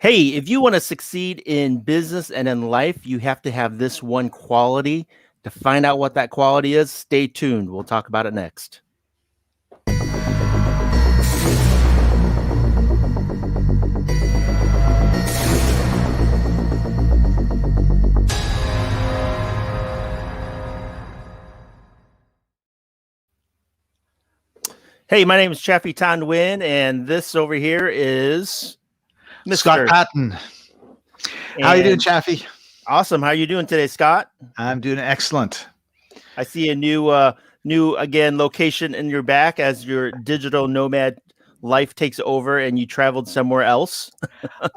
Hey, if you want to succeed in business and in life, you have to have this one quality. To find out what that quality is, stay tuned. We'll talk about it next. Hey, my name is Chaffee-Thanh Nguyen, and this over here is Mr. Scott Patton. How are you doing, Chaffee? Awesome. How are you doing today, Scott? I'm doing excellent. I see a new again location in your back as your digital nomad life takes over and you traveled somewhere else.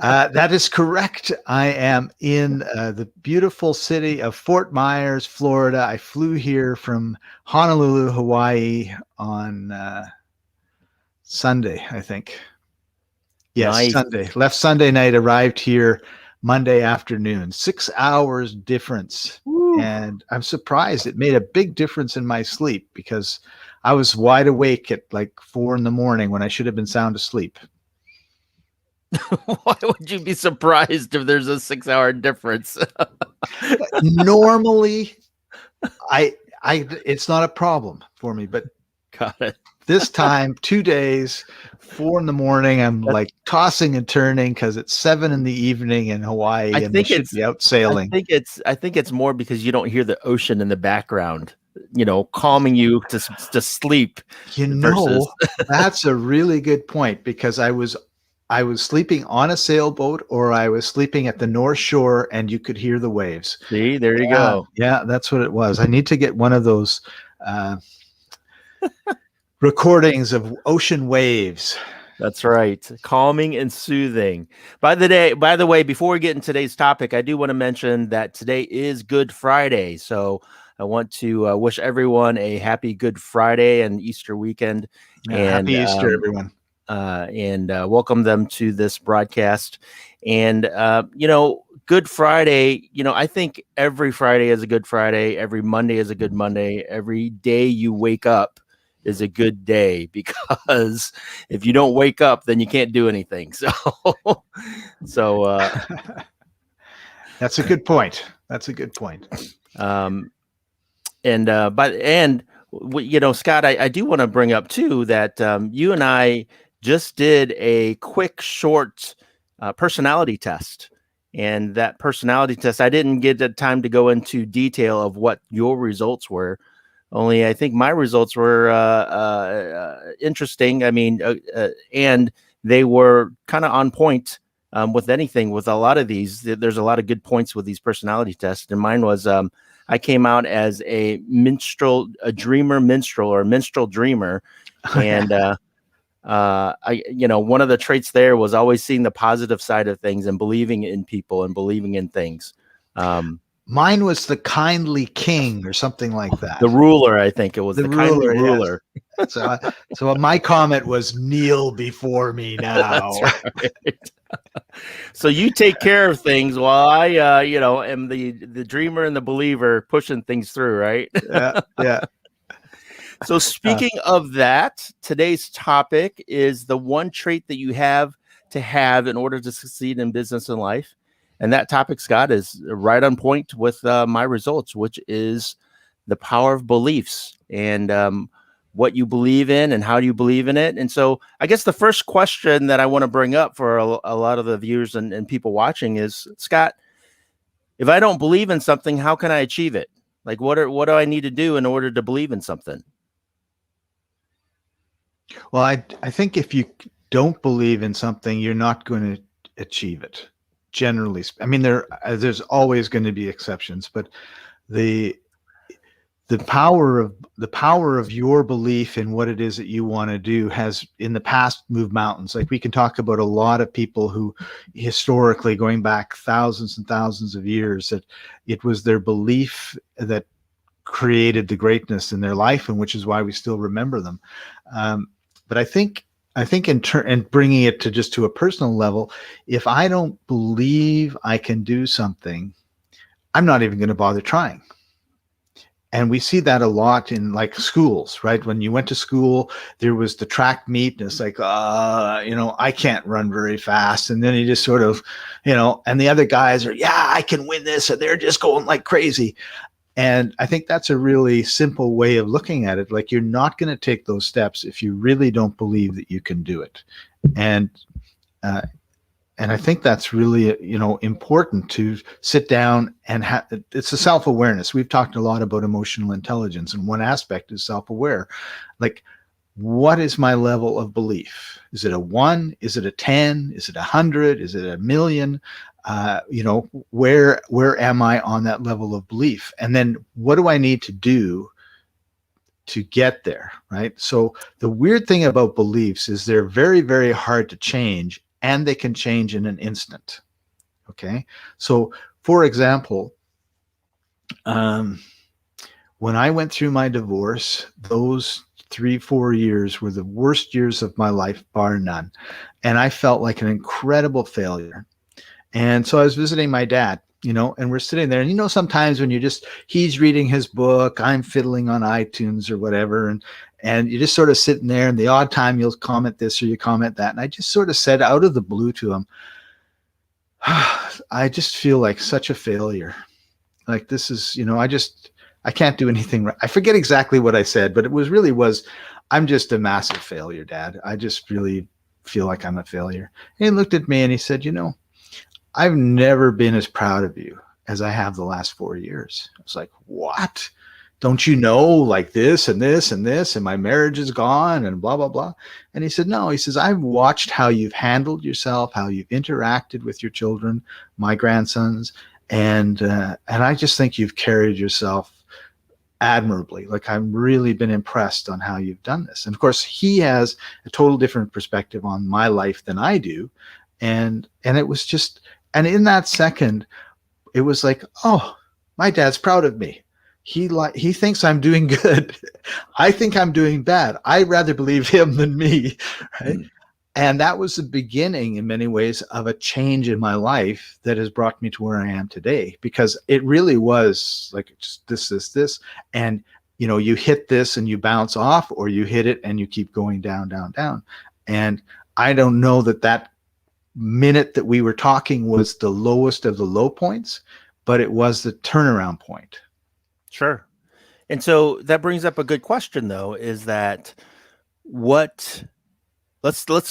That is correct. I am in the beautiful city of Fort Myers, Florida. I flew here from Honolulu, Hawaii on Sunday, I think. Yes, nice. Sunday. Left Sunday night, arrived here Monday afternoon. 6 hours difference. Woo. And I'm surprised. It made a big difference in my sleep because I was wide awake at like 4 a.m. when I should have been sound asleep. Why would you be surprised if there's a 6-hour difference? Normally, it's not a problem for me, but got it. This time, 2 days, 4 a.m, I'm like tossing and turning because it's 7 p.m. in Hawaii. I think it's out sailing. I think it's more because you don't hear the ocean in the background, calming you to sleep. That's a really good point because I was sleeping on a sailboat or I was sleeping at the North Shore and you could hear the waves. See, there you go. Yeah, that's what it was. I need to get one of those recordings of ocean waves. That's right. Calming and soothing. By the way, before we get into today's topic, I do want to mention that today is Good Friday. So I want to wish everyone a happy Good Friday and Easter weekend. And happy Easter, everyone. And welcome them to this broadcast. And, Good Friday, I think every Friday is a good Friday. Every Monday is a good Monday. Every day you wake up is a good day, because if you don't wake up, then you can't do anything. So that's a good point. Scott, I do want to bring up too that you and I just did a quick, short personality test. And that personality test, I didn't get the time to go into detail of what your results were. Only I think my results were interesting. I mean, and they were kind of on point with anything. With a lot of these, there's a lot of good points with these personality tests. And mine was I came out as a dreamer minstrel, or minstrel dreamer. And one of the traits there was always seeing the positive side of things and believing in people and believing in things. Mine was the kindly king or something like that. The ruler, I think it was the kindly ruler. Yes. So my comment was, kneel before me now. That's right. So you take care of things while I, am the dreamer and the believer pushing things through, right? Yeah. So speaking of that, today's topic is the one trait that you have to have in order to succeed in business and life. And that topic, Scott, is right on point with my results, which is the power of beliefs and what you believe in and how do you believe in it. And so I guess the first question that I want to bring up for a lot of the viewers and people watching is, Scott, if I don't believe in something, how can I achieve it? Like, what do I need to do in order to believe in something? Well, I think if you don't believe in something, you're not going to achieve it. Generally, I mean, there's always going to be exceptions, but the power of your belief in what it is that you want to do has in the past moved mountains. Like, we can talk about a lot of people who historically, going back thousands and thousands of years, that it was their belief that created the greatness in their life, and which is why we still remember them. But I think in bringing it to a personal level, if I don't believe I can do something, I'm not even going to bother trying. And we see that a lot in like schools, right? When you went to school, there was the track meet, and it's like, I can't run very fast. And then you just sort of, and the other guys are, yeah, I can win this. And they're just going like crazy. And I think that's a really simple way of looking at it. Like, you're not going to take those steps if you really don't believe that you can do it. And, uh, and I think that's really, important to sit down and it's a self-awareness. We've talked a lot about emotional intelligence, and one aspect is self-aware. Like, what is my level of belief? Is it a 1? Is it a 10? Is it 100? Is it a million? Where am I on that level of belief? And then what do I need to do to get there, right? So the weird thing about beliefs is they're very, very hard to change, and they can change in an instant. Okay. So for example, when I went through my divorce, those 3-4 years were the worst years of my life, bar none. And I felt like an incredible failure. And so I was visiting my dad, and we're sitting there, and sometimes when he's reading his book, I'm fiddling on iTunes or whatever. And you're just sort of sitting there, and the odd time you'll comment this or you comment that. And I just sort of said out of the blue to him, I just feel like such a failure. Like, this is, I can't do anything right. I forget exactly what I said, but it was, I'm just a massive failure, Dad. I just really feel like I'm a failure. And he looked at me and he said, I've never been as proud of you as I have the last 4 years. I was like, what? Don't you know, like this and this and this, and my marriage is gone and blah, blah, blah. And he said, no, he says, I've watched how you've handled yourself, how you've interacted with your children, my grandsons. And I just think you've carried yourself admirably. Like, I've really been impressed on how you've done this. And of course, he has a total different perspective on my life than I do. And it was just, and in that second, it was like, oh, my dad's proud of me. He thinks I'm doing good. I think I'm doing bad. I'd rather believe him than me, right? Mm. And that was the beginning, in many ways, of a change in my life that has brought me to where I am today. Because it really was like just this, and you hit this and you bounce off, or you hit it and you keep going down, down, down. And I don't know that minute that we were talking was the lowest of the low points, but it was the turnaround point. Sure. And so that brings up a good question, though, is that let's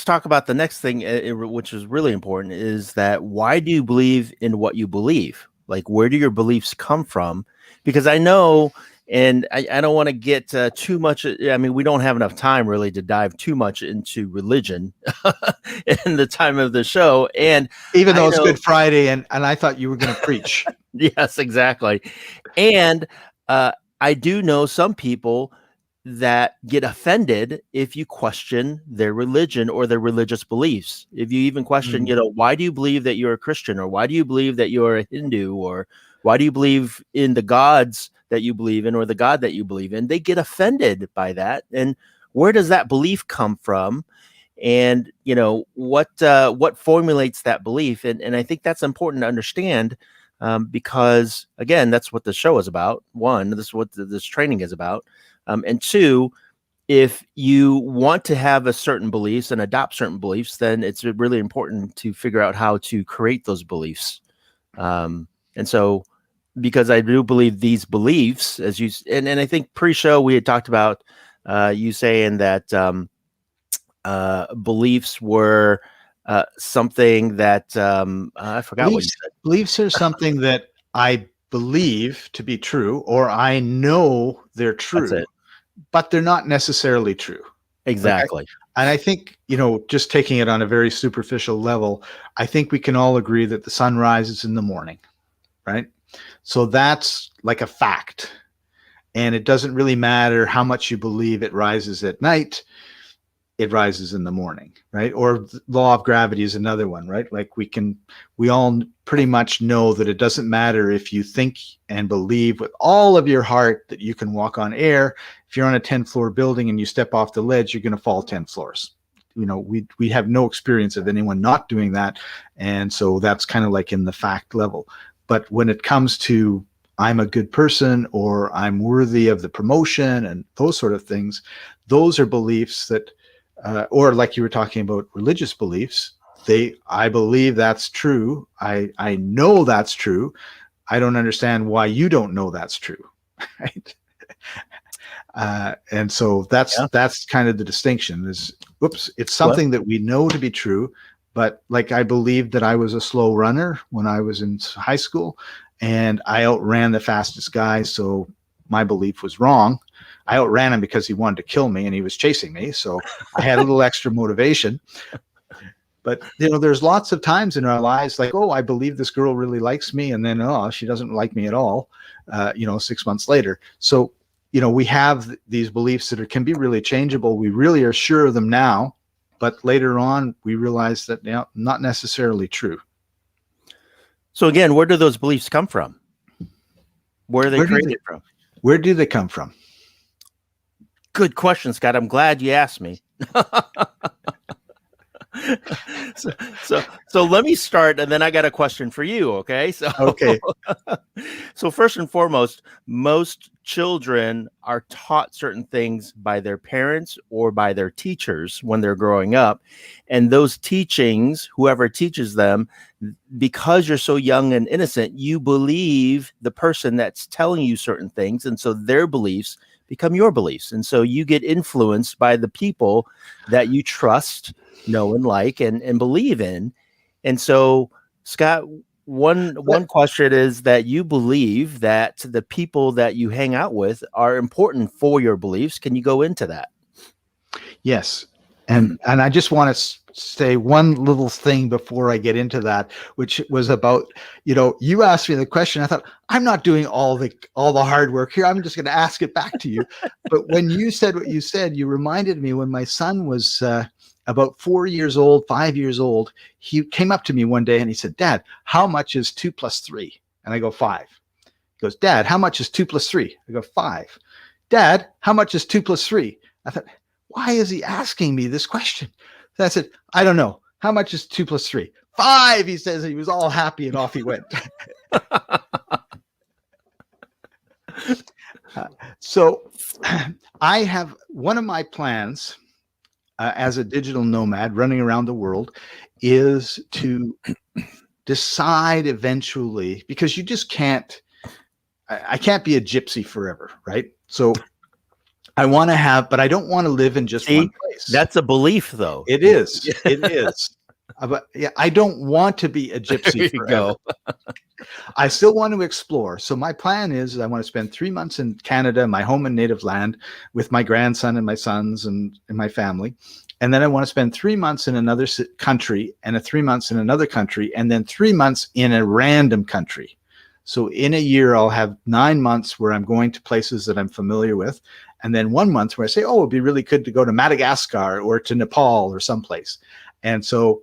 talk about the next thing, which is really important, is that why do you believe in what you believe? Like, where do your beliefs come from? Because I know, and I don't want to get too much. I mean, we don't have enough time really to dive too much into religion in the time of the show. And even though it's Good Friday, and I thought you were going to preach. Yes, exactly. And I do know some people that get offended if you question their religion or their religious beliefs. If you even question, why do you believe that you're a Christian, or why do you believe that you're a Hindu, or why do you believe in the gods that you believe in, or the God that you believe in? They get offended by that. And where does that belief come from? And what formulates that belief? And I think that's important to understand, because again, that's what the show is about. One, this is what this training is about. And two, if you want to have a certain beliefs and adopt certain beliefs, then it's really important to figure out how to create those beliefs. And so, because I do believe these beliefs, as you, and I think pre-show we had talked about you saying that beliefs were something that I forgot what you said. Beliefs are something that I believe to be true, or I know they're true, but they're not necessarily true. Exactly. Okay? And I think, just taking it on a very superficial level, I think we can all agree that the sun rises in the morning, right? So that's like a fact. And it doesn't really matter how much you believe it rises at night, it rises in the morning, right? Or the law of gravity is another one, right? Like we all pretty much know that it doesn't matter if you think and believe with all of your heart that you can walk on air. If you're on a 10-floor building and you step off the ledge, you're going to fall 10 floors. We have no experience of anyone not doing that. And so that's kind of like in the fact level. But when it comes to I'm a good person, or I'm worthy of the promotion, and those sort of things. Those are beliefs that, or like you were talking about religious beliefs, I believe that's true. I know that's true. I don't understand why you don't know that's true. Right. And so that's kind of the distinction is, whoops, it's something that we know to be true. But like, I believed that I was a slow runner when I was in high school, and I outran the fastest guy. So my belief was wrong. I outran him because he wanted to kill me and he was chasing me. So I had a little extra motivation. But, there's lots of times in our lives like, oh, I believe this girl really likes me. And then, oh, she doesn't like me at all, 6 months later. So, we have these beliefs that can be really changeable. We really are sure of them now, but later on we realize that not necessarily true. So again, where do those beliefs come from? Where are they created from? Where do they come from? Good question, Scott. I'm glad you asked me. So let me start, and then I got a question for you. Okay. Okay. So first and foremost, most children are taught certain things by their parents or by their teachers when they're growing up. And those teachings, whoever teaches them, because you're so young and innocent, you believe the person that's telling you certain things. And so their beliefs become your beliefs. And so you get influenced by the people that you trust, know, and like, and believe in. And so, Scott, one question is that you believe that the people that you hang out with are important for your beliefs. Can you go into that? Yes. And I just want to say one little thing before I get into that, which was about, you asked me the question. I thought, I'm not doing all the hard work here. I'm just going to ask it back to you. But when you said what you said, you reminded me when my son was about 5 years old, he came up to me one day and he said, Dad, how much is 2 + 3? And I go, 5. He goes, Dad, how much is 2 + 3? I go, 5. Dad, how much is 2 + 3? I thought, why is he asking me this question? So I said, I don't know. How much is 2 + 3? 5, he says. He was all happy and off he went. So I have one of my plans as a digital nomad running around the world is to decide eventually, because you just can't, I can't be a gypsy forever, right? So I want to have, but I don't want to live in just one place. That's a belief, though. It is. It is. But yeah, I don't want to be a gypsy forever. I still want to explore. So my plan is I want to spend 3 months in Canada, my home and native land, with my grandson and my sons and my family. And then I want to spend 3 months in another country, and 3 months in another country, and then 3 months in a random country. So in a year, I'll have 9 months where I'm going to places that I'm familiar with. And then 1 month where I say, oh, it'd be really good to go to Madagascar or to Nepal or someplace. And so,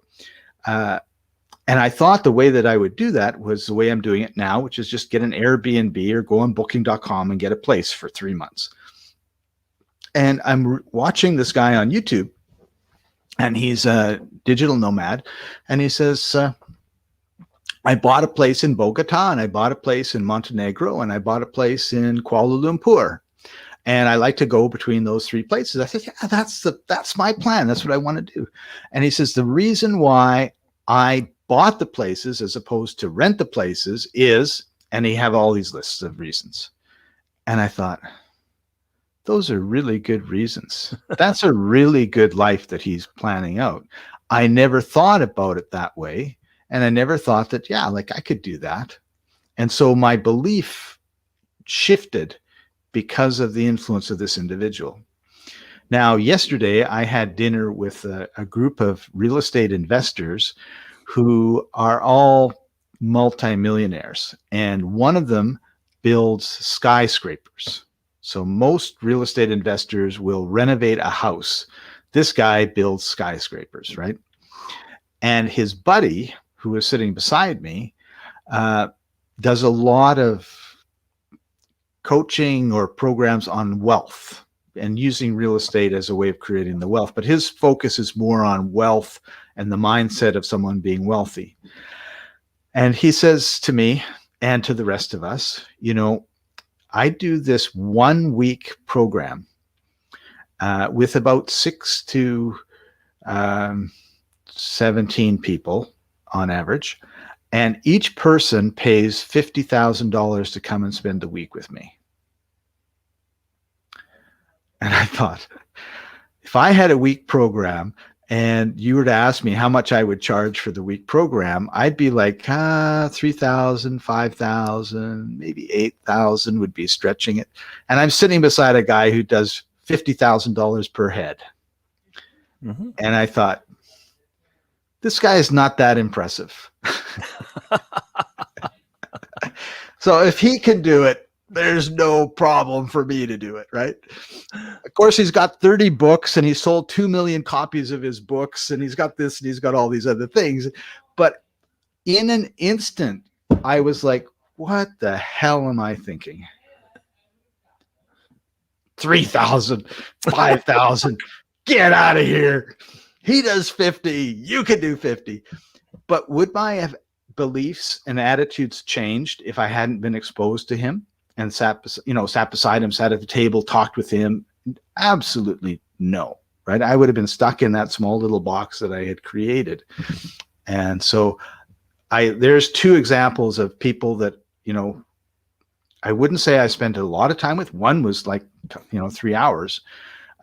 and I thought the way that I would do that was the way I'm doing it now, which is just get an Airbnb or go on booking.com and get a place for 3 months. And I'm watching this guy on YouTube, and he's a digital nomad. And he says, I bought a place in Bogota, and I bought a place in Montenegro, and I bought a place in Kuala Lumpur. And I like to go between those 3 places. I said, yeah, that's my plan. That's what I want to do. And he says, the reason why I bought the places as opposed to rent the places is, and he have all these lists of reasons. And I thought, those are really good reasons. That's a really good life that he's planning out. I never thought about it that way. And I never thought that, yeah, like I could do that. And so my belief shifted because of the influence of this individual. Now, yesterday I had dinner with a group of real estate investors who are all multimillionaires. And one of them builds skyscrapers. So most real estate investors will renovate a house. This guy builds skyscrapers, right? And his buddy, who is sitting beside me, does a lot of coaching or programs on wealth and using real estate as a way of creating the wealth. But his focus is more on wealth and the mindset of someone being wealthy. And he says to me, and to the rest of us, I do this 1 week program with about 6 to 17 people on average. And each person pays $50,000 to come and spend the week with me. And I thought, if I had a week program and you were to ask me how much I would charge for the week program, I'd be like, 3,000, 5,000, maybe 8,000 would be stretching it. And I'm sitting beside a guy who does $50,000 per head. Mm-hmm. And I thought, this guy is not that impressive. So if he can do it, there's no problem for me to do it, right? Of course, he's got 30 books and he sold 2 million copies of his books, and he's got this and he's got all these other things. But in an instant, I was like, what the hell am I thinking? 3,000, 5,000, get out of here. He does 50, you can do 50. But would my beliefs and attitudes changed if I hadn't been exposed to him and sat beside him, sat at the table, talked with him? Absolutely no, right? I would have been stuck in that small little box that I had created. And so there's 2 examples of people that, I wouldn't say I spent a lot of time with. One was like, 3 hours.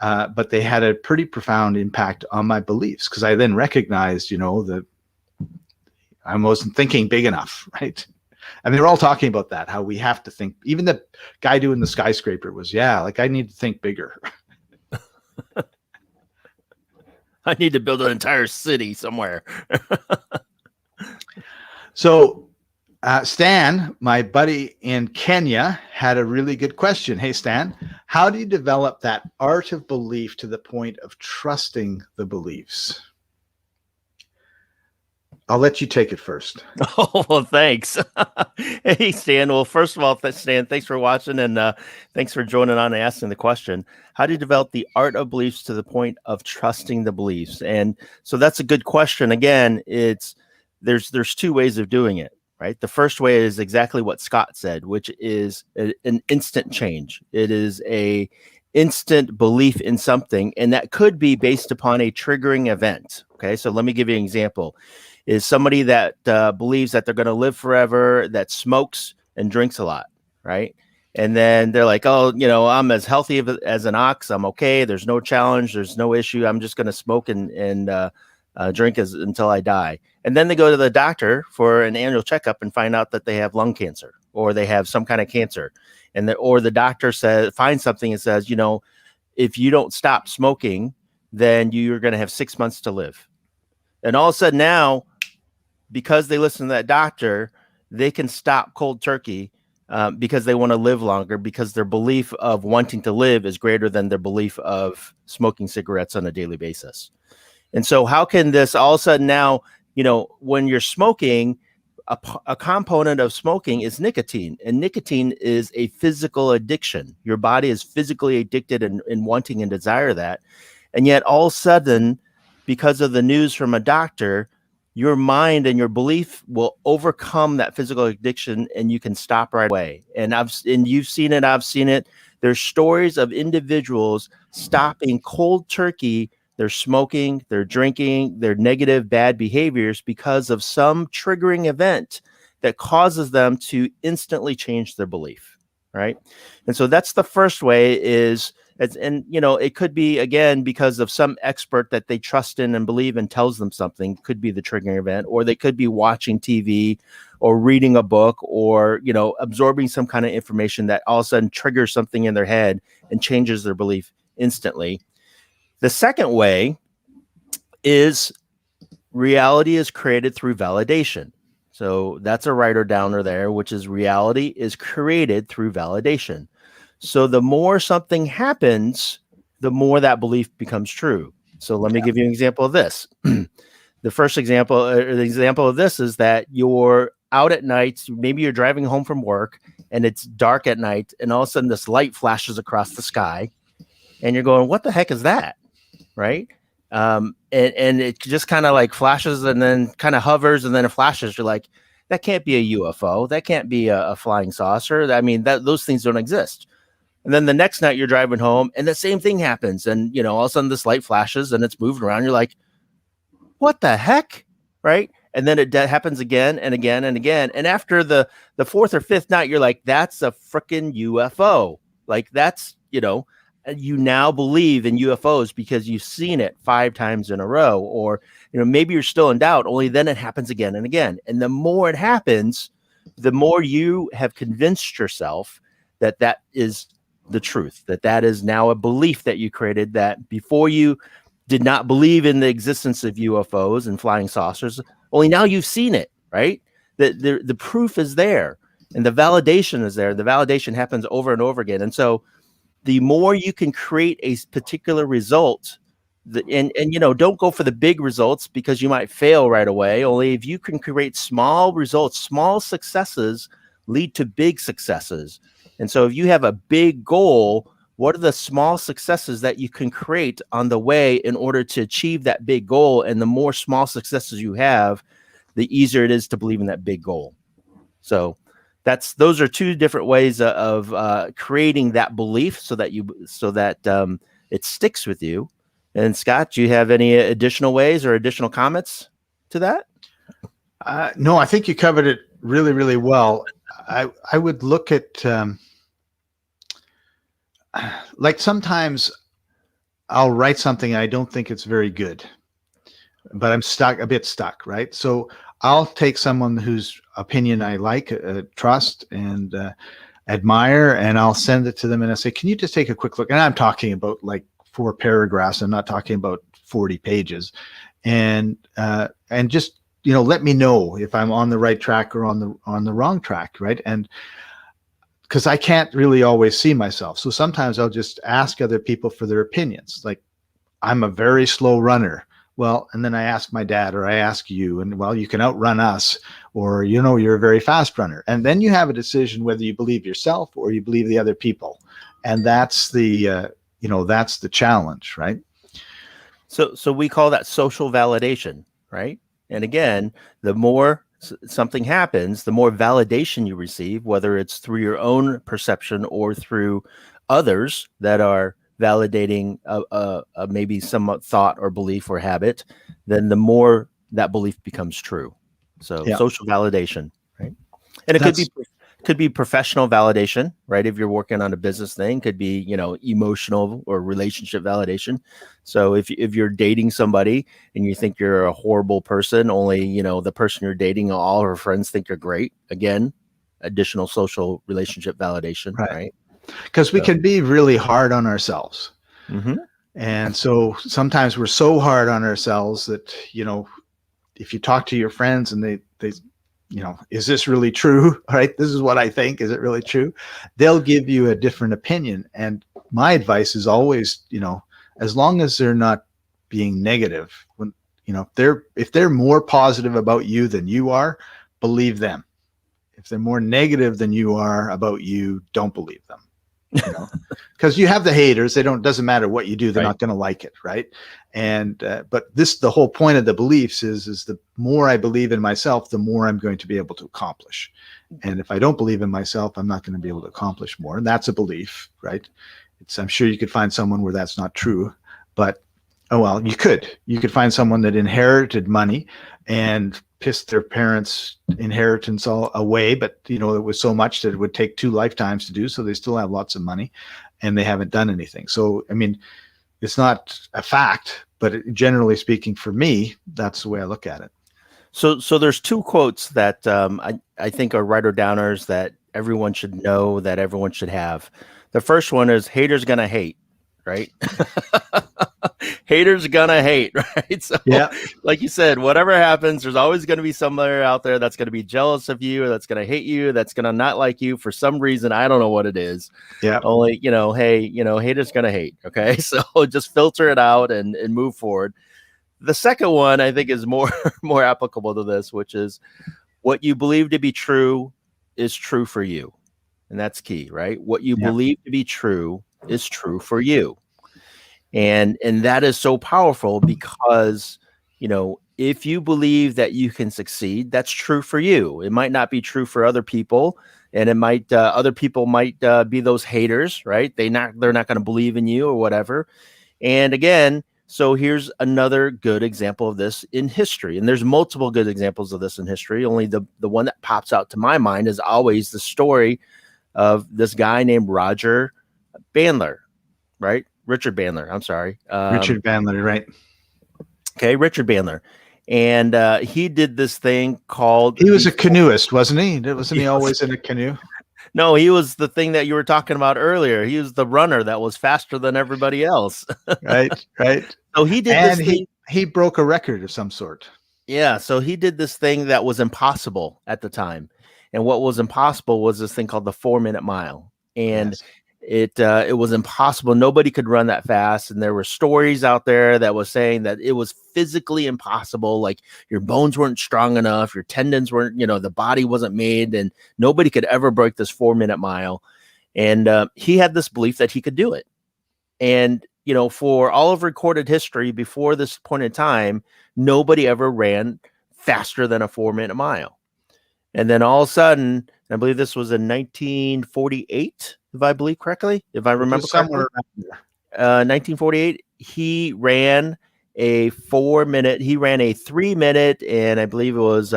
But they had a pretty profound impact on my beliefs, because I then recognized, that I wasn't thinking big enough, right? And they were all talking about that, how we have to think. Even the guy doing the skyscraper was, I need to think bigger. I need to build an entire city somewhere. So Stan, my buddy in Kenya, had a really good question. Hey, Stan, how do you develop that art of belief to the point of trusting the beliefs? I'll let you take it first. Oh, well, thanks. Hey, Stan. Well, first of all, Stan, thanks for watching, and thanks for joining on and asking the question. How do you develop the art of beliefs to the point of trusting the beliefs? And so that's a good question. Again, there's 2 ways of doing it. Right. The first way is exactly what Scott said, which is an instant change. It is a instant belief in something, and that could be based upon a triggering event. Okay, so let me give you an example. Is somebody that believes that they're going to live forever, that smokes and drinks a lot, right? And then they're like, oh, I'm as healthy as an ox. I'm okay. There's no challenge. There's no issue. I'm just going to smoke and drink until I die. And then they go to the doctor for an annual checkup and find out that they have lung cancer or they have some kind of cancer. Or the doctor finds something and says, if you don't stop smoking, then you're going to have 6 months to live. And all of a sudden now, because they listen to that doctor, they can stop cold turkey because they want to live longer, because their belief of wanting to live is greater than their belief of smoking cigarettes on a daily basis. And so how can this all of a sudden now, when you're smoking, a component of smoking is nicotine, and nicotine is a physical addiction. Your body is physically addicted and wanting and desire that. And yet all of a sudden, because of the news from a doctor, your mind and your belief will overcome that physical addiction, and you can stop right away. And you've seen it, I've seen it. There's stories of individuals stopping cold turkey. They're smoking, they're drinking, their negative, bad behaviors because of some triggering event that causes them to instantly change their belief, right? And so that's the first way it could be, again, because of some expert that they trust in and believe in tells them something, could be the triggering event, or they could be watching TV or reading a book or, absorbing some kind of information that all of a sudden triggers something in their head and changes their belief instantly. The second way is reality is created through validation. So that's a writer downer there, which is reality is created through validation. So the more something happens, the more that belief becomes true. So let me give you an example of this. The first example, or the example of this is that you're out at night, maybe you're driving home from work and it's dark at night, and all of a sudden this light flashes across the sky and you're going, what the heck is that? Right. And it just kind of like flashes and then kind of hovers and then it flashes. You're like, that can't be a UFO. That can't be a flying saucer. I mean, those things don't exist. And then the next night you're driving home and the same thing happens. And, all of a sudden this light flashes and it's moving around. You're like, what the heck? Right. And then it happens again and again and again. And after the fourth or fifth night, you're like, that's a freaking UFO. Like that's, you now believe in UFOs because you've seen it 5 times in a row, or, maybe you're still in doubt, only then it happens again and again. And the more it happens, the more you have convinced yourself that that is the truth, that is now a belief that you created, that before you did not believe in the existence of UFOs and flying saucers, only now you've seen it, right? The proof is there and the validation is there. The validation happens over and over again. And so the more you can create a particular result, and don't go for the big results because you might fail right away. Only if you can create small results, small successes lead to big successes. And so if you have a big goal, what are the small successes that you can create on the way in order to achieve that big goal? And the more small successes you have, the easier it is to believe in that big goal. So those are 2 different ways of creating that belief so that it sticks with you. And Scott, do you have any additional ways or additional comments to that? No, I think you covered it really, really well. I would look at like sometimes I'll write something I don't think it's very good, but I'm a bit stuck, right? So I'll take someone whose opinion I like, trust, and admire, and I'll send it to them and I say, can you just take a quick look? And I'm talking about like 4 paragraphs. I'm not talking about 40 pages. And just, let me know if I'm on the right track or on the wrong track, right? And because I can't really always see myself. So sometimes I'll just ask other people for their opinions. Like, I'm a very slow runner. Well, and then I ask my dad or I ask you, and well, you can outrun us, or, you're a very fast runner. And then you have a decision whether you believe yourself or you believe the other people. And that's that's the challenge, right? So we call that social validation, right? And again, the more something happens, the more validation you receive, whether it's through your own perception or through others that are validating maybe some thought or belief or habit, then the more that belief becomes true. So social validation, right? And it could be professional validation, right? If you're working on a business thing, could be, emotional or relationship validation. So if you're dating somebody and you think you're a horrible person, only, the person you're dating, all her friends think you're great. Again, additional social relationship validation, right? Because we can be really hard on ourselves. Mm-hmm. And so sometimes we're so hard on ourselves that, if you talk to your friends and they is this really true? Right? This is what I think. Is it really true? They'll give you a different opinion. And my advice is always, as long as they're not being negative, when, if they're more positive about you than you are, believe them. If they're more negative than you are about you, don't believe them. Because you have the haters. Doesn't matter what you do, they're not going to like it, right? And but the whole point of the beliefs is the more I believe in myself, the more I'm going to be able to accomplish. And if I don't believe in myself, I'm not going to be able to accomplish more. And that's a belief, right? I'm sure you could find someone where that's not true, but you could find someone that inherited money and pissed their parents' inheritance all away, but it was so much that it would take 2 lifetimes to do, so they still have lots of money and they haven't done anything. So I mean, it's not a fact, but generally speaking, for me, that's the way I look at it. So there's 2 quotes that I think are writer downers that everyone should know, that everyone should have. The first one is haters gonna hate, right? Haters gonna hate, right? So like you said, whatever happens, there's always going to be somebody out there that's going to be jealous of you, or that's going to hate you, that's going to not like you for some reason. I don't know what it is. Only, hey, haters gonna hate. Okay. So just filter it out and move forward. The second one I think is more applicable to this, which is what you believe to be true is true for you. And that's key, right? What you believe to be true is true for you. And that is so powerful because, if you believe that you can succeed, that's true for you. It might not be true for other people, and it might other people might be those haters, right? They're not going to believe in you or whatever. And again, so here's another good example of this in history, and there's multiple good examples of this in history. Only the one that pops out to my mind is always the story of this guy named Roger Bandler, right? Richard Bandler. I'm sorry, Richard Bandler, right? Okay, Richard Bandler. And he did this thing called. He was a canoeist, wasn't he? Wasn't he always in a canoe? No, he was the thing that you were talking about earlier. He was the runner that was faster than everybody else. Right. So he did and this thing. He broke a record of some sort. Yeah. So he did this thing that was impossible at the time. And what was impossible was this thing called the 4-minute mile. And it was impossible. Nobody could run that fast. And there were stories out there that was saying that it was physically impossible. Like your bones weren't strong enough, your tendons weren't, the body wasn't made, and nobody could ever break this 4-minute mile. And he had this belief that he could do it. And, for all of recorded history before this point in time, nobody ever ran faster than a 4-minute mile. And then all of a sudden, I believe this was in 1948, if I believe correctly, if I remember somewhere correctly, 1948, he ran a 4-minute, he ran a 3-minute, and I believe it was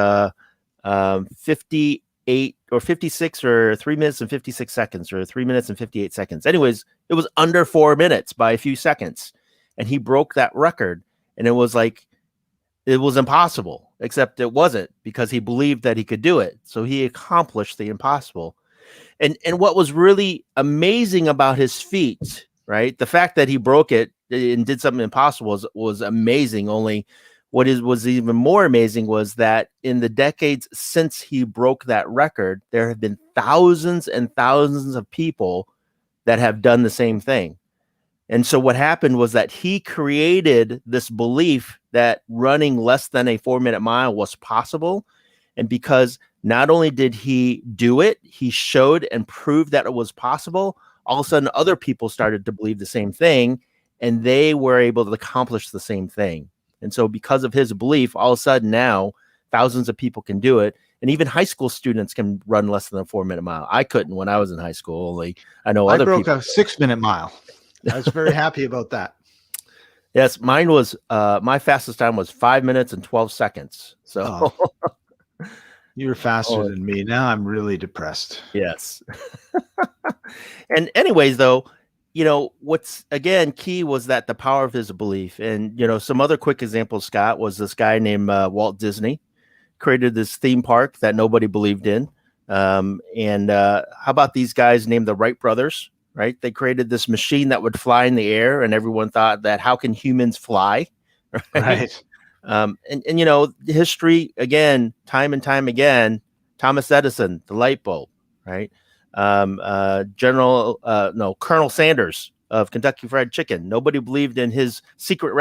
58 or 56 or 3 minutes and 56 seconds or 3 minutes and 58 seconds. Anyways, it was under 4 minutes by a few seconds. And he broke that record. And it was like, it was impossible, except it wasn't, because he believed that he could do it. So he accomplished the impossible. And what was really amazing about his feat, right? The fact that he broke it and did something impossible was amazing. Only what was even more amazing was that in the decades since he broke that record, there have been thousands and thousands of people that have done the same thing. And so what happened was that he created this belief that running less than a 4-minute mile was possible. And because not only did he do it, he showed and proved that it was possible. All of a sudden, other people started to believe the same thing, and they were able to accomplish the same thing. And so because of his belief, all of a sudden now thousands of people can do it. And even high school students can run less than a 4-minute mile. I couldn't when I was in high school. Only I know other people. I broke a 6-minute mile. I was very happy about that. Yes, mine was my fastest time was 5 minutes and 12 seconds. So you were faster than me. Now I'm really depressed. Yes. And anyways, though, what's again key was that the power of his belief. And some other quick examples, Scott, was this guy named Walt Disney created this theme park that nobody believed in. And how about these guys named the Wright brothers? Right? They created this machine that would fly in the air, and everyone thought that how can humans fly? Right. And history again, time and time again, Thomas Edison, the light bulb, right? Colonel Sanders of Kentucky Fried Chicken. Nobody believed in his secret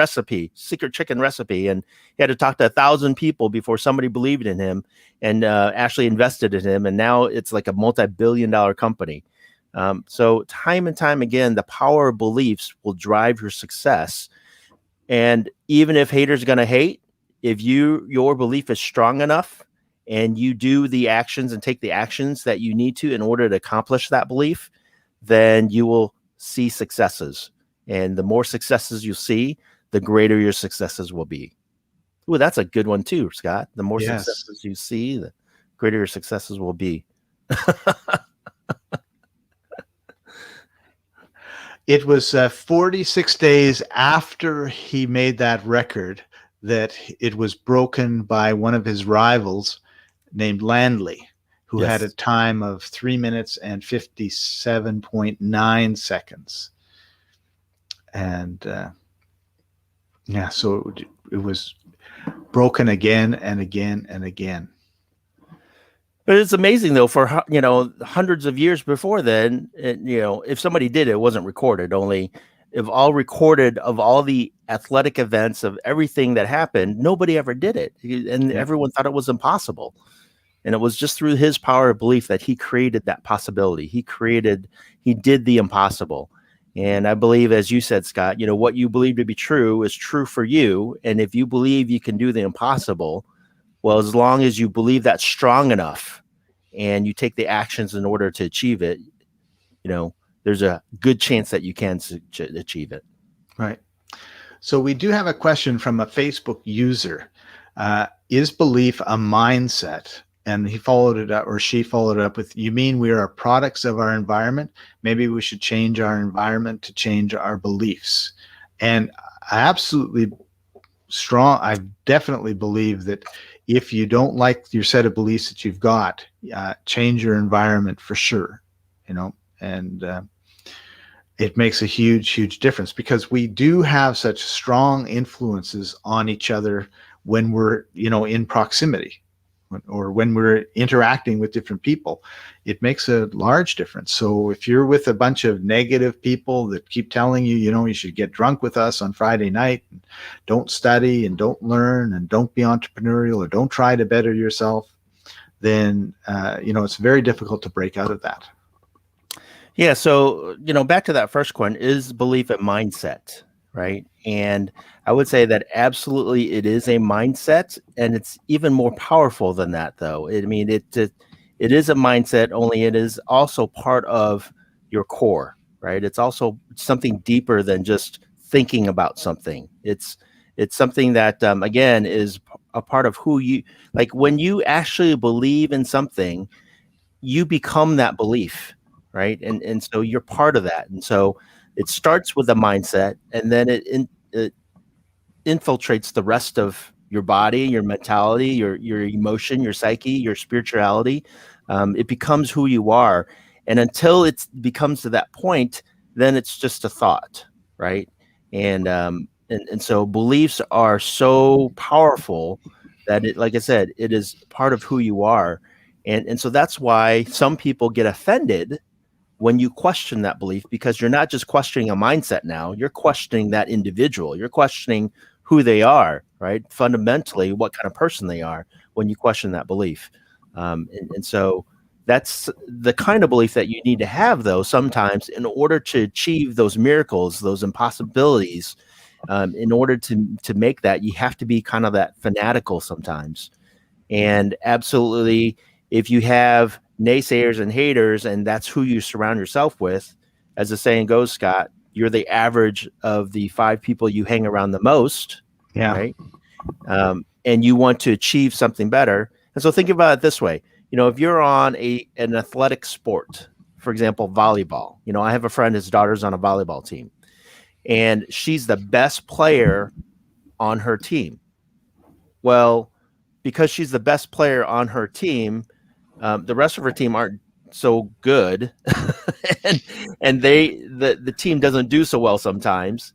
chicken recipe. And he had to talk to 1,000 people before somebody believed in him and actually invested in him. And now it's like a multi-billion-dollar company. So time and time again, the power of beliefs will drive your success. And even if haters are going to hate, if your belief is strong enough and you do the actions and take the actions that you need to in order to accomplish that belief, then you will see successes. And the more successes you see, the greater your successes will be. Ooh, that's a good one too, Scott. The more successes you see, the greater your successes will be. It was 46 days after he made that record that it was broken by one of his rivals named Landley, who had a time of 3 minutes and 57.9 seconds. And so it was broken again and again and again. But it's amazing, though, for hundreds of years before then, if somebody did it, it wasn't recorded. Only if all recorded of all the athletic events of everything that happened, nobody ever did it. And everyone thought it was impossible. And it was just through his power of belief that he created that possibility. He did the impossible. And I believe, as you said, Scott, what you believe to be true is true for you. And if you believe you can do the impossible, well, as long as you believe that's strong enough and you take the actions in order to achieve it, there's a good chance that you can achieve it. Right. So we do have a question from a Facebook user. Is belief a mindset? And he followed it up, or she followed it up with, you mean we are products of our environment? Maybe we should change our environment to change our beliefs. And I definitely believe that if you don't like your set of beliefs that you've got, change your environment for sure, and it makes a huge, huge difference, because we do have such strong influences on each other when we're, in proximity, or when we're interacting with different people. It makes a large difference. So if you're with a bunch of negative people that keep telling you, you should get drunk with us on Friday night, and don't study and don't learn and don't be entrepreneurial or don't try to better yourself, then, it's very difficult to break out of that. Yeah. So, back to that first question, is belief a mindset, right? And I would say that absolutely it is a mindset, and it's even more powerful than that, though. It is a mindset, only it is also part of your core, right? It's also something deeper than just thinking about something. It's something that, again, is a part of who you, like when you actually believe in something, you become that belief, right? And so you're part of that. And so it starts with a mindset, and then it infiltrates the rest of your body, your mentality, your emotion, your psyche, your spirituality. It becomes who you are. And until it becomes to that point, then it's just a thought, right? And so beliefs are so powerful that it, like I said, it is part of who you are. And so that's why some people get offended when you question that belief, because you're not just questioning a mindset now, you're questioning that individual. You're questioning who they are, right? Fundamentally, what kind of person they are when you question that belief. And so that's the kind of belief that you need to have, though, sometimes in order to achieve those miracles, those impossibilities. In order to make that, you have to be kind of that fanatical sometimes. And absolutely, if you have naysayers and haters, and that's who you surround yourself with, as the saying goes, Scott, you're the average of the 5 people you hang around the most. Yeah. Right. And you want to achieve something better. And so think about it this way. If you're on an athletic sport, for example, volleyball, I have a friend, his daughter's on a volleyball team, and she's the best player on her team. Well, because she's the best player on her team, the rest of her team aren't so good, and the team doesn't do so well sometimes,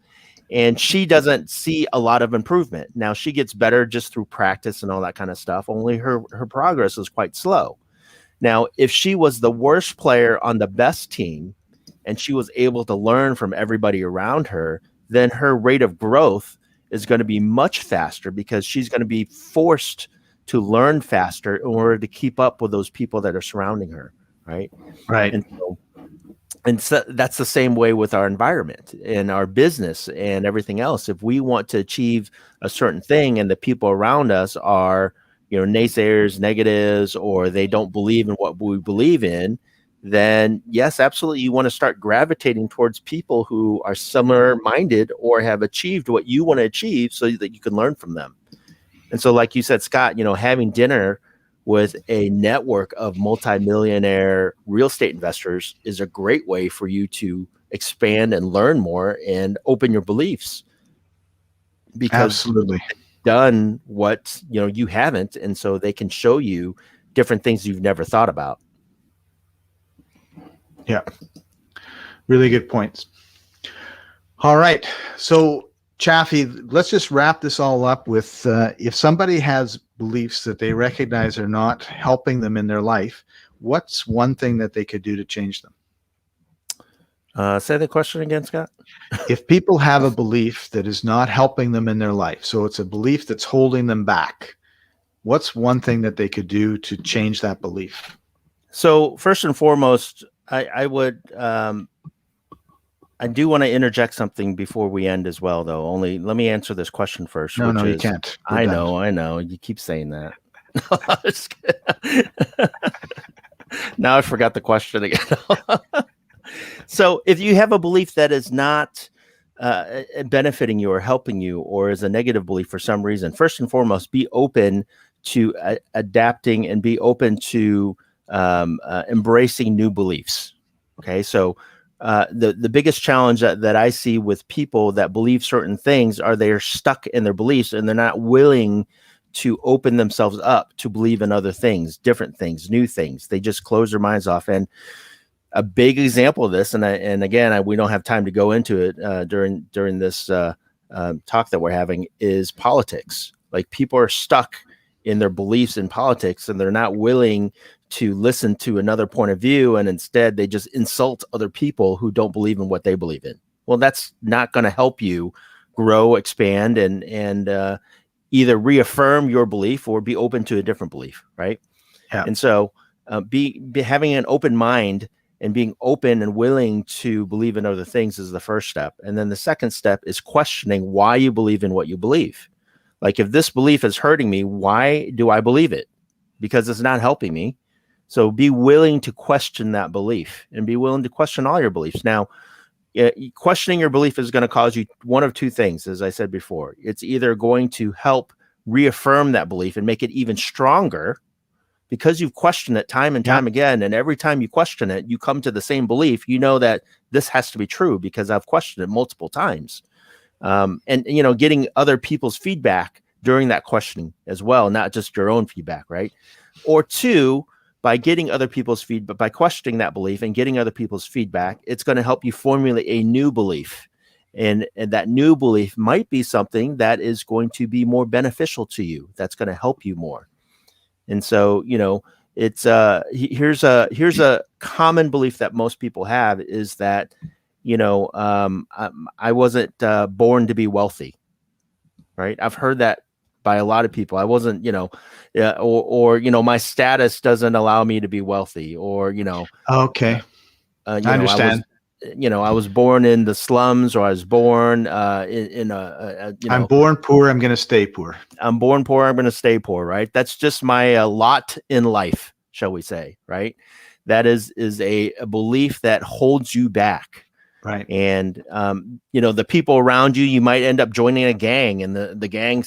and she doesn't see a lot of improvement. Now, she gets better just through practice and all that kind of stuff, only her progress is quite slow. Now, if she was the worst player on the best team and she was able to learn from everybody around her, then her rate of growth is going to be much faster, because she's going to be forced to learn faster in order to keep up with those people that are surrounding her, right? Right. And so that's the same way with our environment and our business and everything else. If we want to achieve a certain thing and the people around us are, naysayers, negatives, or they don't believe in what we believe in, then yes, absolutely, you want to start gravitating towards people who are similar minded or have achieved what you want to achieve, so that you can learn from them. And so, like you said, Scott, having dinner with a network of multimillionaire real estate investors is a great way for you to expand and learn more and open your beliefs, because Absolutely. they've done what you haven't, and so they can show you different things you've never thought about. Yeah. Really good points. All right. So, Chaffee, let's just wrap this all up with, if somebody has beliefs that they recognize are not helping them in their life, what's one thing that they could do to change them? Say the question again, Scott. If people have a belief that is not helping them in their life, so it's a belief that's holding them back, what's one thing that they could do to change that belief? So first and foremost, I would I do want to interject something before we end as well, though. Only let me answer this question first. No, which no, you is, can't. I know. You keep saying that. Just kidding. Now I forgot the question again. So if you have a belief that is not benefiting you or helping you, or is a negative belief for some reason, first and foremost, be open to adapting and be open to embracing new beliefs. Okay, so the biggest challenge that I see with people that believe certain things are they're stuck in their beliefs and they're not willing to open themselves up to believe in other things, different things, new things. They just close their minds off. And a big example of this, and again, we don't have time to go into it during this talk that we're having, is politics. Like, people are stuck in their beliefs in politics, and they're not willing to listen to another point of view, and instead they just insult other people who don't believe in what they believe in. Well, that's not going to help you grow, expand, and either reaffirm your belief or be open to a different belief, right? Yeah. And so be having an open mind and being open and willing to believe in other things is the first step. And then the second step is questioning why you believe in what you believe. Like, if this belief is hurting me, why do I believe it? Because it's not helping me. So be willing to question that belief and be willing to question all your beliefs. Now, questioning your belief is going to cause you one of two things, as I said before. It's either going to help reaffirm that belief and make it even stronger, because you've questioned it time and time again. And every time you question it, you come to the same belief. You know that this has to be true because I've questioned it multiple times. And, getting other people's feedback during that questioning as well, not just your own feedback, right? Or two, by getting other people's feedback, by questioning that belief and getting other people's feedback, it's going to help you formulate a new belief. And that new belief might be something that is going to be more beneficial to you. That's going to help you more. And so, it's here's a common belief that most people have, is that, I wasn't born to be wealthy, right? I've heard that by a lot of people. I wasn't, or my status doesn't allow me to be wealthy, or, Okay. I understand. I was born in the slums, or I was born in a I'm born poor, I'm going to stay poor. I'm born poor, I'm going to stay poor, right? That's just my lot in life, shall we say, right? That is a belief that holds you back. Right. And, the people around you, you might end up joining a gang, and the gang,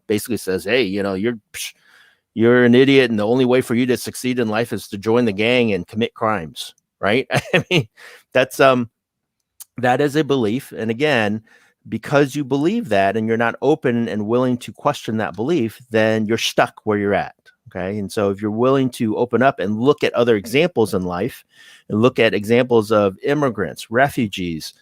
basically says, hey, you're an idiot, and the only way for you to succeed in life is to join the gang and commit crimes, right? I mean, that is a belief. And again, because you believe that and you're not open and willing to question that belief, then you're stuck where you're at. Okay. And so if you're willing to open up and look at other examples in life, and look at examples of immigrants, refugees,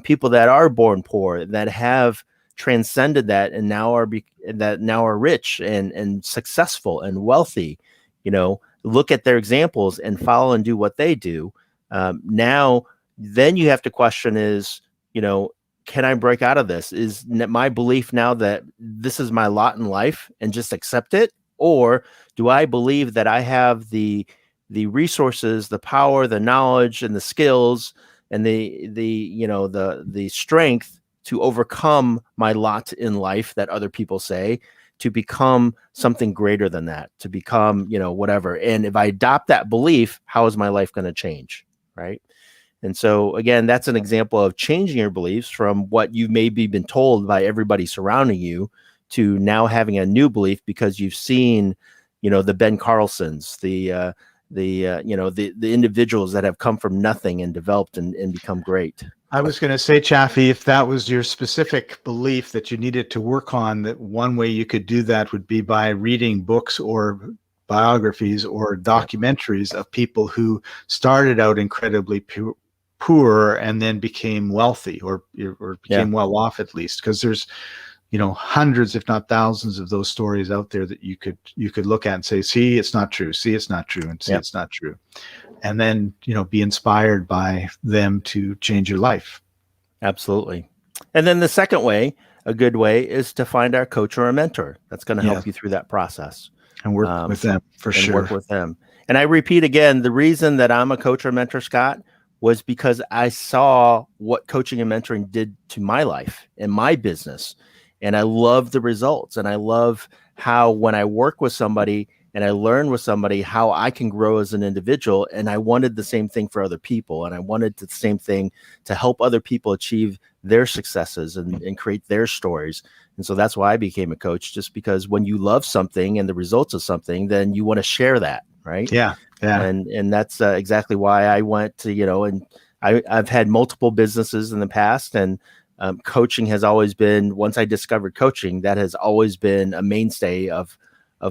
people that are born poor, that have transcended that and now are rich and successful and wealthy, look at their examples and follow and do what they do. Then you have to question is, can I break out of this? Is my belief now that this is my lot in life and just accept it? Or do I believe that I have the resources, the power, the knowledge, and the skills, and the strength to overcome my lot in life that other people say, to become something greater than that, to become, whatever. And if I adopt that belief, how is my life going to change? Right. And so, again, that's an example of changing your beliefs from what you've maybe been told by everybody surrounding you to now having a new belief because you've seen, the Ben Carlsons, the individuals that have come from nothing and developed and become great. I was going to say, Chaffee, if that was your specific belief that you needed to work on, that one way you could do that would be by reading books or biographies or documentaries of people who started out incredibly poor and then became wealthy or became well off, at least, because there's hundreds if not thousands of those stories out there that you could look at and say, see, it's not true, see, it's not true, and see, it's not true, and then be inspired by them to change your life. Absolutely. And then the second way, a good way, is to find our coach or a mentor that's going to help you through that process and work with them, for sure. Work with them. And I repeat again, the reason that I'm a coach or mentor, Scott, was because I saw what coaching and mentoring did to my life and my business. And I love the results. And I love how when I work with somebody and I learn with somebody, how I can grow as an individual. And I wanted the same thing for other people. And I wanted the same thing to help other people achieve their successes and create their stories. And so that's why I became a coach, just because when you love something and the results of something, then you want to share that. Right. Yeah. Yeah. And that's exactly why I went to, and I've had multiple businesses in the past, and coaching has always been, once I discovered coaching, that has always been a mainstay of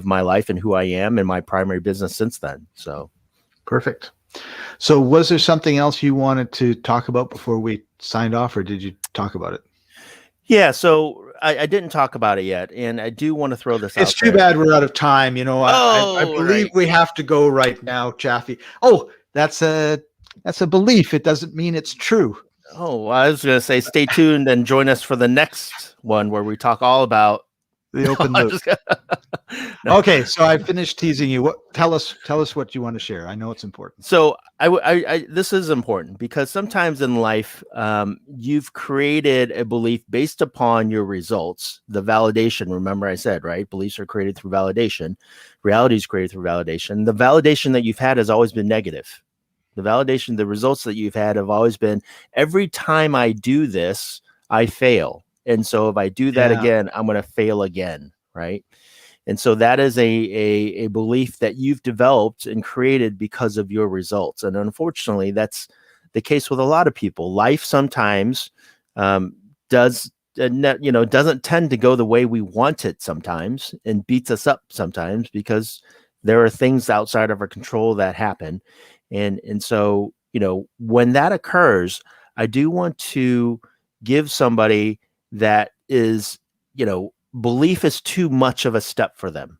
my life and who I am and my primary business since then. So. Perfect. So was there something else you wanted to talk about before we signed off, or did you talk about it? Yeah, so I didn't talk about it yet, and I do want to throw this out there. It's too bad we're out of time. I believe we have to go right now, Chaffee. Oh, that's a belief. It doesn't mean it's true. Oh, I was going to say, stay tuned and join us for the next one where we talk all about the open loop. No. Okay, so I finished teasing you. Tell us what you want to share. I know it's important. So I this is important because sometimes in life, you've created a belief based upon your results, the validation. Remember I said, right? Beliefs are created through validation. Reality is created through validation. The validation that you've had has always been negative. The validation, the results that you've had have always been, every time I do this, I fail. And so if I do that again, I'm going to fail again, right? And so that is a belief that you've developed and created because of your results. And unfortunately, that's the case with a lot of people. Life sometimes doesn't tend to go the way we want it sometimes, and beats us up sometimes because there are things outside of our control that happen. And so, when that occurs, I do want to give somebody that is, belief is too much of a step for them.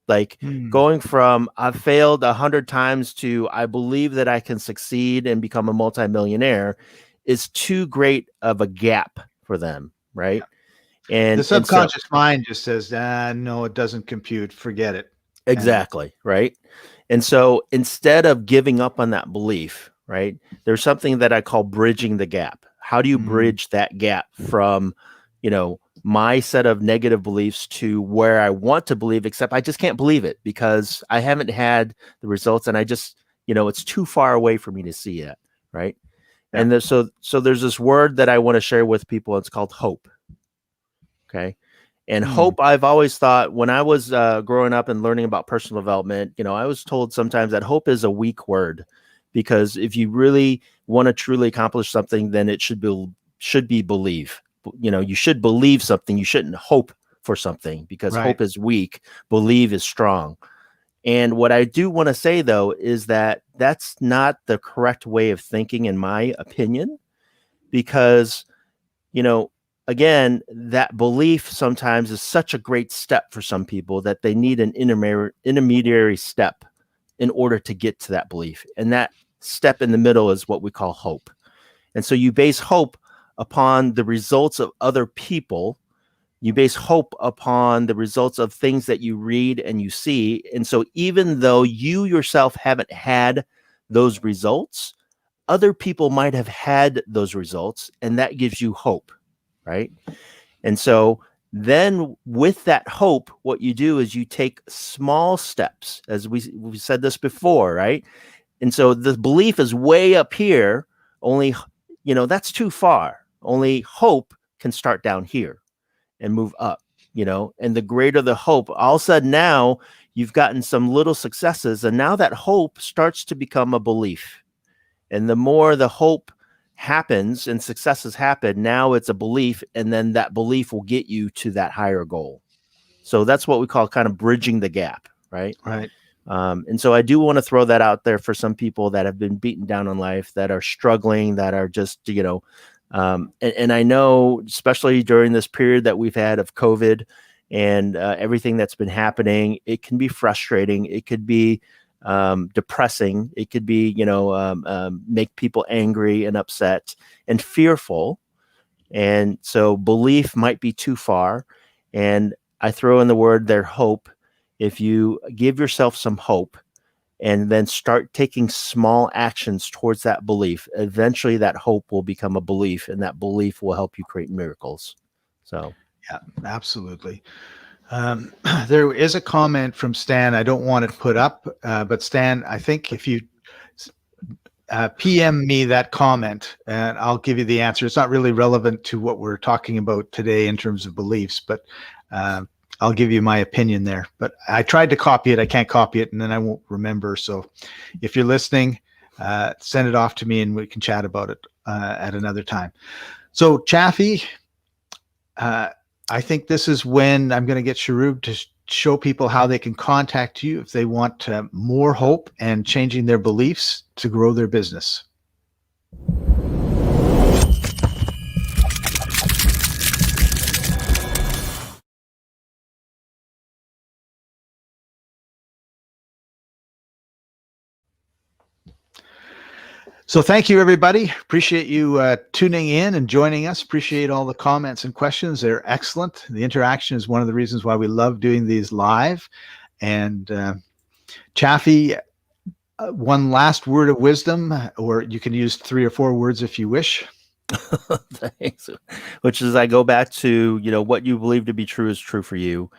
Like going from I've failed 100 times to I believe that I can succeed and become a multimillionaire is too great of a gap for them, right? Yeah. And the subconscious mind just says, no, it doesn't compute. Forget it. Exactly, right? And so instead of giving up on that belief, right, there's something that I call bridging the gap. How do you bridge that gap from, my set of negative beliefs to where I want to believe, except I just can't believe it because I haven't had the results and I just, it's too far away for me to see it, right? Yeah. And so there's this word that I want to share with people. It's called hope. Okay. And hope, I've always thought when I was growing up and learning about personal development, I was told sometimes that hope is a weak word, because if you really want to truly accomplish something, then it should be believe. You should believe something. You shouldn't hope for something, because hope is weak. Believe is strong. And what I do want to say, though, is that that's not the correct way of thinking, in my opinion, because, again, that belief sometimes is such a great step for some people that they need an intermediary step in order to get to that belief. And that step in the middle is what we call hope. And so you base hope upon the results of other people. You base hope upon the results of things that you read and you see. And so even though you yourself haven't had those results, other people might have had those results, and that gives you hope, right? And so then with that hope, what you do is you take small steps, as we said this before, right? And so the belief is way up here, only, that's too far. Only hope can start down here and move up, and the greater the hope, all of a sudden now you've gotten some little successes, and now that hope starts to become a belief. And the more the hope happens and successes happen, now it's a belief, and then that belief will get you to that higher goal. So that's what we call kind of bridging the gap, right? Right. And so I do want to throw that out there for some people that have been beaten down in life, that are struggling, that are just, and I know, especially during this period that we've had of COVID and everything that's been happening, it can be frustrating. It could be depressing. It could be, make people angry and upset and fearful. And so belief might be too far. And I throw in the word there, hope. If you give yourself some hope and then start taking small actions towards that belief. Eventually that hope will become a belief, and that belief will help you create miracles. So yeah, absolutely. There is a comment from Stan. I don't want it put up, but Stan, I think if you PM me that comment, and I'll give you the answer. It's not really relevant to what we're talking about today in terms of beliefs, but I'll give you my opinion there. But I tried to copy it. I can't copy it, and then I won't remember. So if you're listening, send it off to me, and we can chat about it at another time. So Chaffee, I think this is when I'm going to get Sharub to show people how they can contact you if they want more hope and changing their beliefs to grow their business. So thank you, everybody. Appreciate you tuning in and joining us. Appreciate all the comments and questions. They're excellent. The interaction is one of the reasons why we love doing these live. And Chaffee, one last word of wisdom, or you can use 3 or 4 words if you wish. Thanks. Which is, I go back to, what you believe to be true is true for you.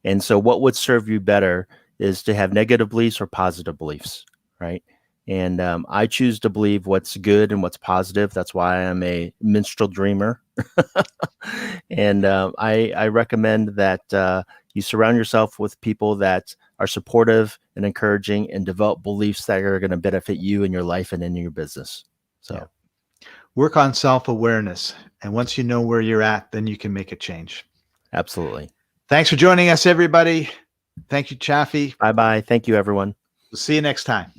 And so what would serve you better is to have negative beliefs or positive beliefs, right? And I choose to believe what's good and what's positive. That's why I'm a minstrel dreamer. And I recommend that you surround yourself with people that are supportive and encouraging and develop beliefs that are going to benefit you in your life and in your business. So yeah. Work on self-awareness. And once you know where you're at, then you can make a change. Absolutely. Thanks for joining us, everybody. Thank you, Chaffee. Bye-bye. Thank you, everyone. We'll see you next time.